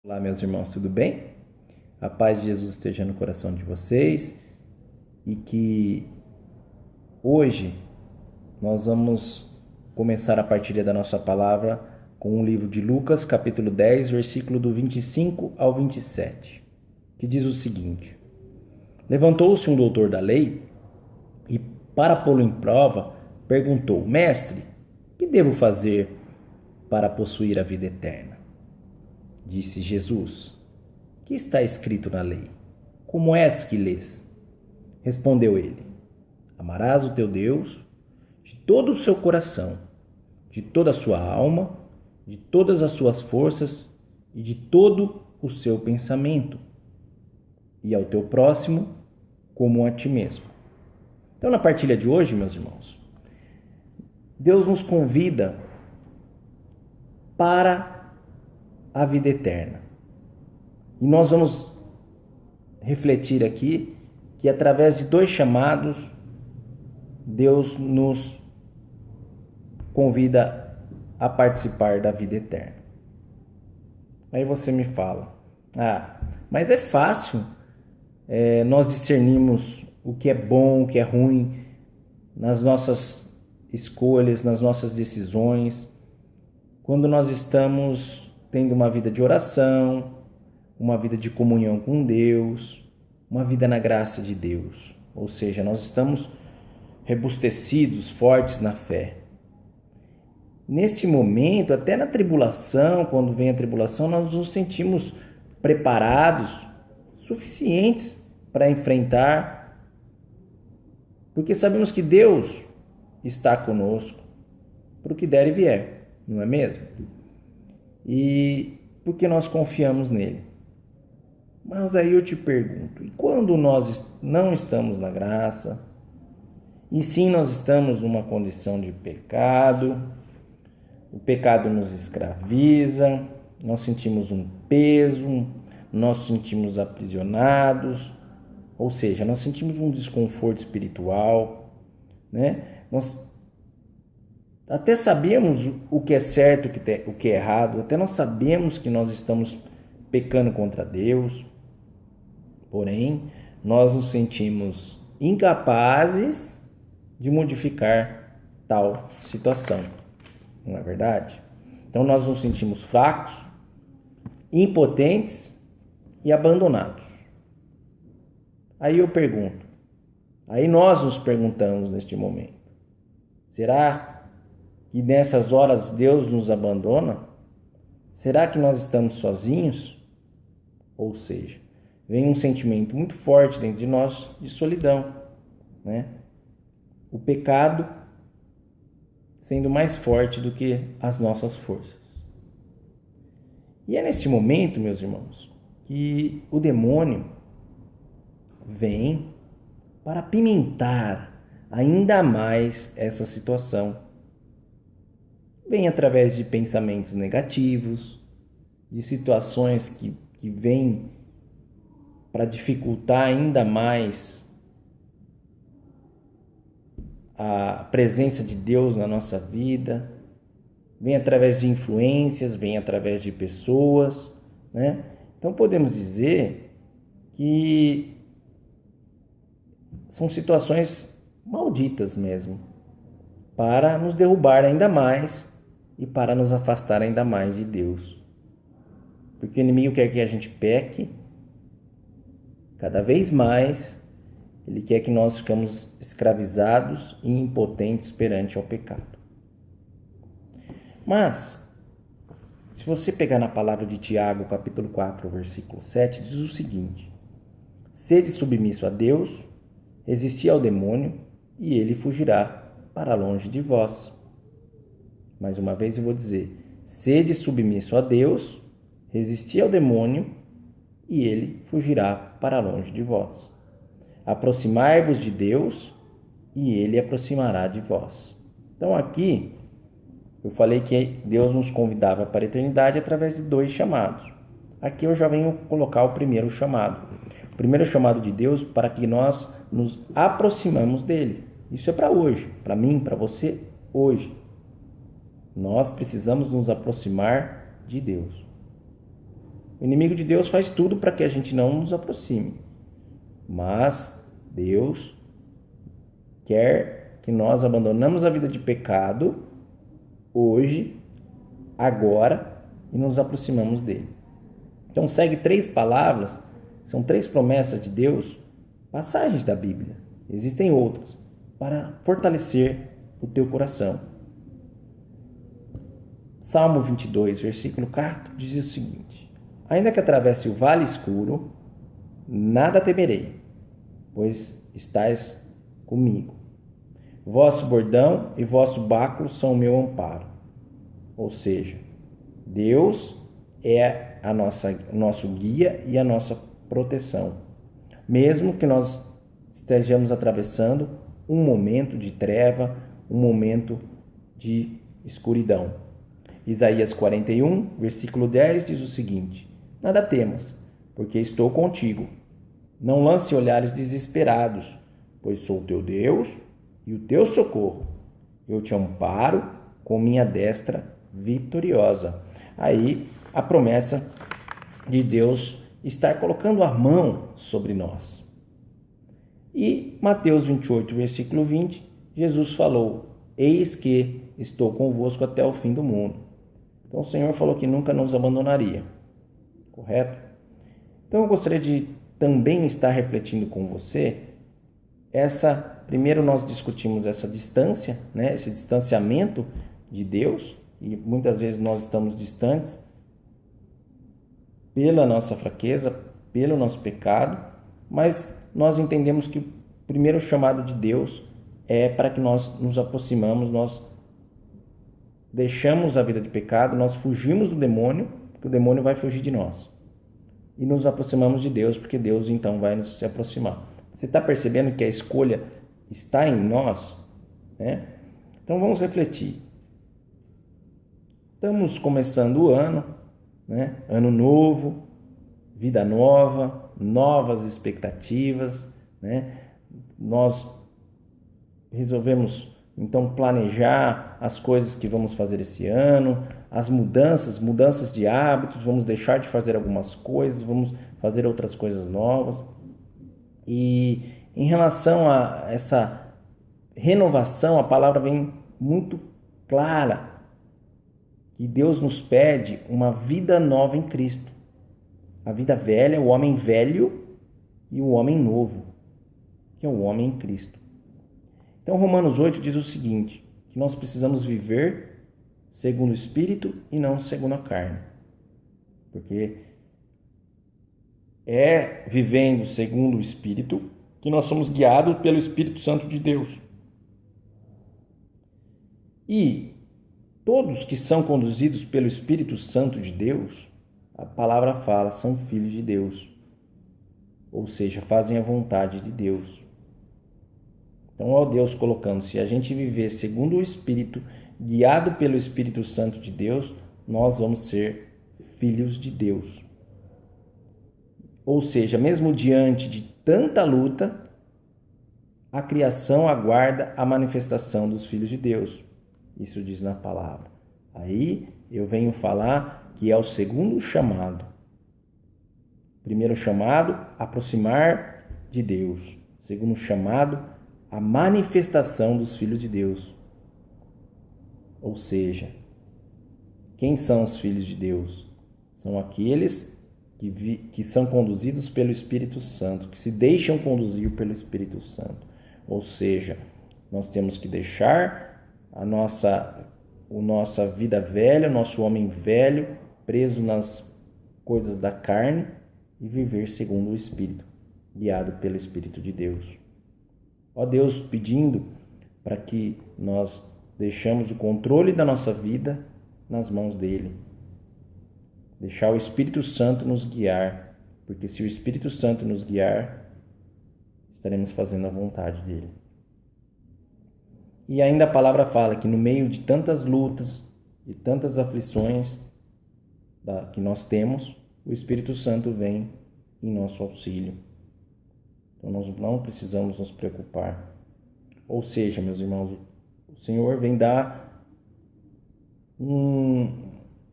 Olá, meus irmãos, tudo bem? A paz de Jesus esteja no coração de vocês e que hoje nós vamos começar a partilha da nossa palavra com o livro de Lucas, capítulo 10, versículo do 25 ao 27, que diz o seguinte: Levantou-se um doutor da lei e, para pô-lo em prova, perguntou: Mestre, que devo fazer para possuir a vida eterna? Disse Jesus: Que está escrito na lei? Como és que lês? Respondeu ele: Amarás o teu Deus de todo o seu coração, de toda a sua alma, de todas as suas forças e de todo o seu pensamento, e ao teu próximo como a ti mesmo. Então, na partilha de hoje, meus irmãos, Deus nos convida para a vida eterna. E nós vamos refletir aqui que através de dois chamados, Deus nos convida a participar da vida eterna. Aí você me fala: mas é fácil nós discernirmos o que é bom, o que é ruim nas nossas escolhas, nas nossas decisões, quando nós estamos tendo uma vida de oração, uma vida de comunhão com Deus, uma vida na graça de Deus. Ou seja, nós estamos robustecidos, fortes na fé. Neste momento, até na tribulação, quando vem a tribulação, nós nos sentimos preparados, suficientes para enfrentar, porque sabemos que Deus está conosco para o que der e vier, não é mesmo? E porque nós confiamos nele. Mas aí eu te pergunto, e quando nós não estamos na graça, e sim nós estamos numa condição de pecado, o pecado nos escraviza, nós sentimos um peso, nós sentimos aprisionados, ou seja, nós sentimos um desconforto espiritual, né? Nós até sabemos o que é certo, o que é errado, até nós sabemos que nós estamos pecando contra Deus, porém, nós nos sentimos incapazes de modificar tal situação, não é verdade? Então, nós nos sentimos fracos, impotentes e abandonados. Aí eu pergunto, aí nós nos perguntamos neste momento: será que nessas horas Deus nos abandona? Será que nós estamos sozinhos? Ou seja, vem um sentimento muito forte dentro de nós de solidão, né? O pecado sendo mais forte do que as nossas forças. E é neste momento, meus irmãos, que o demônio vem para apimentar ainda mais essa situação. Vem através de pensamentos negativos, de situações que vêm para dificultar ainda mais a presença de Deus na nossa vida, vem através de influências, vem através de pessoas, né? Então podemos dizer que são situações malditas mesmo, para nos derrubar ainda mais e para nos afastar ainda mais de Deus. Porque o inimigo quer que a gente peque cada vez mais. Ele quer que nós ficamos escravizados e impotentes perante ao pecado. Mas, se você pegar na palavra de Tiago, capítulo 4, versículo 7, diz o seguinte: Sede submisso a Deus, resisti ao demônio, e ele fugirá para longe de vós. Mais uma vez eu vou dizer: sede submisso a Deus, resisti ao demônio, e ele fugirá para longe de vós. Aproximai-vos de Deus, e ele aproximará de vós. Então aqui, eu falei que Deus nos convidava para a eternidade através de dois chamados. Aqui eu já venho colocar o primeiro chamado. O primeiro chamado de Deus para que nós nos aproximamos dele. Isso é para hoje, para mim, para você, hoje. Nós precisamos nos aproximar de Deus. O inimigo de Deus faz tudo para que a gente não nos aproxime. Mas Deus quer que nós abandonemos a vida de pecado hoje, agora, e nos aproximamos dele. Então segue 3 palavras, são 3 promessas de Deus, passagens da Bíblia. Existem outras, para fortalecer o teu coração. Salmo 22, versículo 4, diz o seguinte: ainda que atravesse o vale escuro, nada temerei, pois estais comigo. Vosso bordão e vosso báculo são o meu amparo. Ou seja, Deus é o nosso guia e a nossa proteção. Mesmo que nós estejamos atravessando um momento de treva, um momento de escuridão. Isaías 41, versículo 10 diz o seguinte: nada temas, porque estou contigo. Não lance olhares desesperados, pois sou teu Deus e o teu socorro. Eu te amparo com minha destra vitoriosa. Aí a promessa de Deus estar colocando a mão sobre nós. E Mateus 28, versículo 20, Jesus falou: eis que estou convosco até o fim do mundo. Então o Senhor falou que nunca nos abandonaria, correto? Então eu gostaria de também estar refletindo com você primeiro nós discutimos essa distância, né? Esse distanciamento de Deus, e muitas vezes nós estamos distantes pela nossa fraqueza, pelo nosso pecado, mas nós entendemos que o primeiro chamado de Deus é para que nós nos aproximamos, nós deixamos a vida de pecado, nós fugimos do demônio, porque o demônio vai fugir de nós. E nos aproximamos de Deus, porque Deus então vai nos se aproximar. Você está percebendo que a escolha está em nós, né? Então vamos refletir. Estamos começando o ano, né? Ano novo, vida nova, novas expectativas, né? Nós resolvemos então planejar as coisas que vamos fazer esse ano, as mudanças de hábitos, vamos deixar de fazer algumas coisas, vamos fazer outras coisas novas. E em relação a essa renovação, a palavra vem muito clara, que Deus nos pede uma vida nova em Cristo. A vida velha, o homem velho, e o homem novo, que é o homem em Cristo. Então Romanos 8 diz o seguinte, que nós precisamos viver segundo o Espírito e não segundo a carne. Porque é vivendo segundo o Espírito que nós somos guiados pelo Espírito Santo de Deus. E todos que são conduzidos pelo Espírito Santo de Deus, a palavra fala, são filhos de Deus. Ou seja, fazem a vontade de Deus. Então, ó Deus colocando, se a gente viver segundo o Espírito, guiado pelo Espírito Santo de Deus, nós vamos ser filhos de Deus. Ou seja, mesmo diante de tanta luta, a criação aguarda a manifestação dos filhos de Deus. Isso diz na palavra. Aí eu venho falar que é o segundo chamado. Primeiro chamado, aproximar de Deus. Segundo chamado, a manifestação dos filhos de Deus. Ou seja, quem são os filhos de Deus? São aqueles que são conduzidos pelo Espírito Santo, que se deixam conduzir pelo Espírito Santo. Ou seja, nós temos que deixar a nossa vida velha, o nosso homem velho, preso nas coisas da carne e viver segundo o Espírito, guiado pelo Espírito de Deus. Ó Deus, pedindo para que nós deixemos o controle da nossa vida nas mãos dele. Deixar o Espírito Santo nos guiar, porque se o Espírito Santo nos guiar, estaremos fazendo a vontade dele. E ainda a palavra fala que no meio de tantas lutas e tantas aflições que nós temos, o Espírito Santo vem em nosso auxílio. Então nós não precisamos nos preocupar. Ou seja, meus irmãos, o Senhor vem dar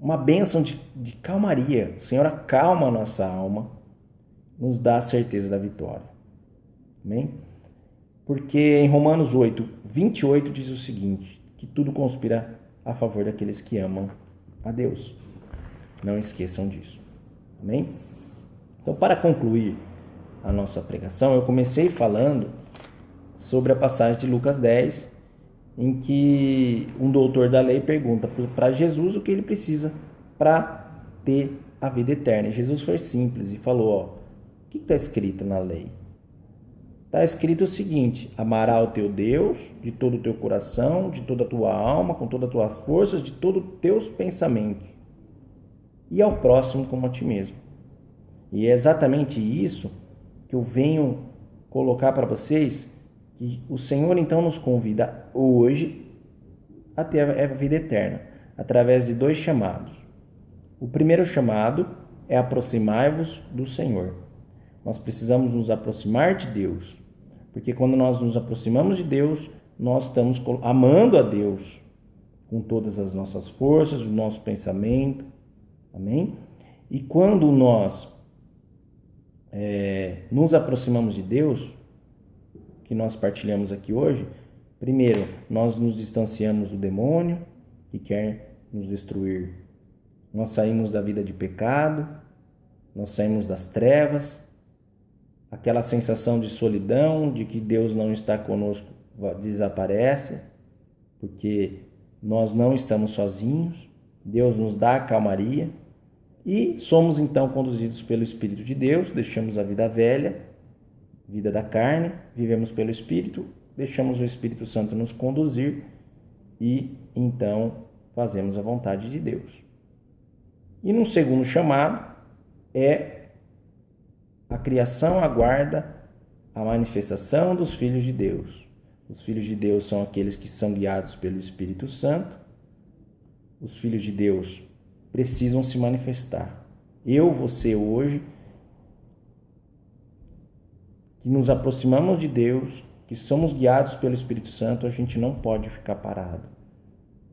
uma bênção de calmaria. O Senhor acalma a nossa alma, nos dá a certeza da vitória. Amém? Porque em Romanos 8, 28 diz o seguinte, que tudo conspira a favor daqueles que amam a Deus. Não esqueçam disso. Amém? Então, para concluir a nossa pregação, eu comecei falando sobre a passagem de Lucas 10, em que um doutor da lei pergunta para Jesus o que ele precisa para ter a vida eterna. E Jesus foi simples e falou, o que está escrito na lei? Está escrito o seguinte, amará o teu Deus de todo o teu coração, de toda a tua alma, com todas as tuas forças, de todos os teus pensamentos, e ao próximo como a ti mesmo. E é exatamente isso que eu venho colocar para vocês, que o Senhor então nos convida hoje a ter a vida eterna, através de 2 chamados. O primeiro chamado é aproximai-vos do Senhor. Nós precisamos nos aproximar de Deus, porque quando nós nos aproximamos de Deus, nós estamos amando a Deus com todas as nossas forças, o nosso pensamento, amém? E quando nós nos aproximamos de Deus, que nós partilhamos aqui hoje, primeiro, nós nos distanciamos do demônio que quer nos destruir. Nós saímos da vida de pecado, nós saímos das trevas, aquela sensação de solidão, de que Deus não está conosco, desaparece, porque nós não estamos sozinhos, Deus nos dá a calmaria e somos então conduzidos pelo Espírito de Deus, deixamos a vida velha, vida da carne, vivemos pelo Espírito, deixamos o Espírito Santo nos conduzir e então fazemos a vontade de Deus. E no segundo chamado a criação aguarda a manifestação dos filhos de Deus. Os filhos de Deus são aqueles que são guiados pelo Espírito Santo. Os filhos de Deus precisam se manifestar. Você hoje, que nos aproximamos de Deus, que somos guiados pelo Espírito Santo, a gente não pode ficar parado.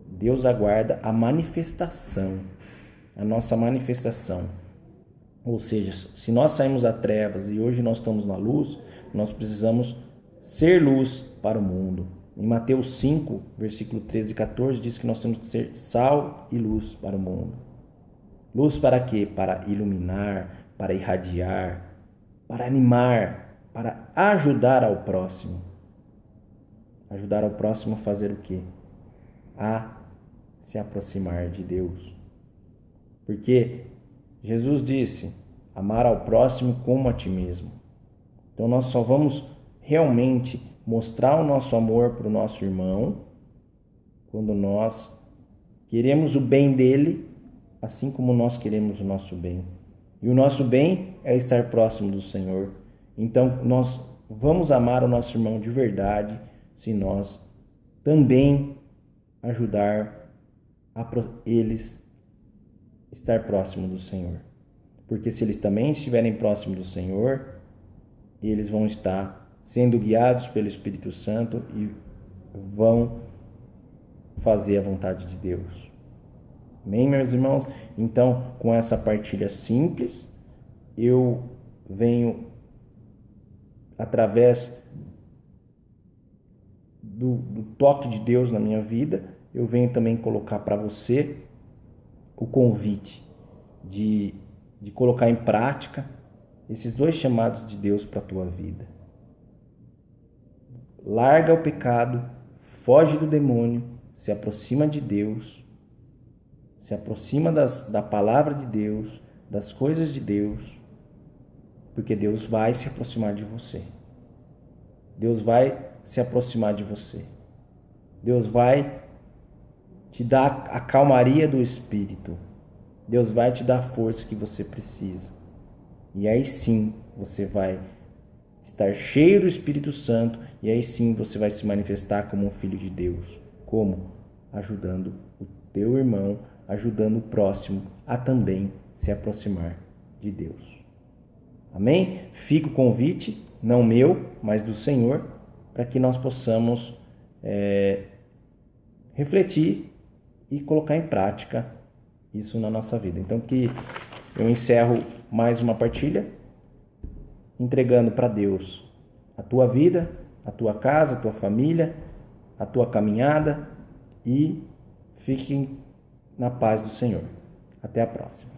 Deus aguarda a manifestação, a nossa manifestação. Ou seja, se nós saímos das trevas e hoje nós estamos na luz, nós precisamos ser luz para o mundo. Em Mateus 5, versículo 13 e 14, diz que nós temos que ser sal e luz para o mundo. Luz para quê? Para iluminar, para irradiar, para animar, para ajudar ao próximo. Ajudar ao próximo a fazer o quê? A se aproximar de Deus. Porque Jesus disse, amar ao próximo como a ti mesmo. Então nós só vamos realmente mostrar o nosso amor para o nosso irmão quando nós queremos o bem dele, assim como nós queremos o nosso bem. E o nosso bem é estar próximo do Senhor. Então nós vamos amar o nosso irmão de verdade se nós também ajudar eles estar próximo do Senhor. Porque se eles também estiverem próximos do Senhor, eles vão estar sendo guiados pelo Espírito Santo e vão fazer a vontade de Deus. Amém, meus irmãos? Então, com essa partilha simples, eu venho, através do toque de Deus na minha vida, eu venho também colocar para você o convite de colocar em prática esses 2 chamados de Deus para a tua vida. Larga o pecado, foge do demônio, se aproxima de Deus, se aproxima da palavra de Deus, das coisas de Deus, porque Deus vai se aproximar de você. Deus vai se aproximar de você. Deus vai te dar a calmaria do Espírito. Deus vai te dar a força que você precisa. E aí sim você vai estar cheio do Espírito Santo e aí sim você vai se manifestar como um filho de Deus. Como? Ajudando o teu irmão, ajudando o próximo a também se aproximar de Deus. Amém? Fica o convite, não meu, mas do Senhor, para que nós possamos refletir e colocar em prática isso na nossa vida. Então que eu encerro mais uma partilha entregando para Deus a tua vida, a tua casa, a tua família, a tua caminhada e fiquem na paz do Senhor. Até a próxima.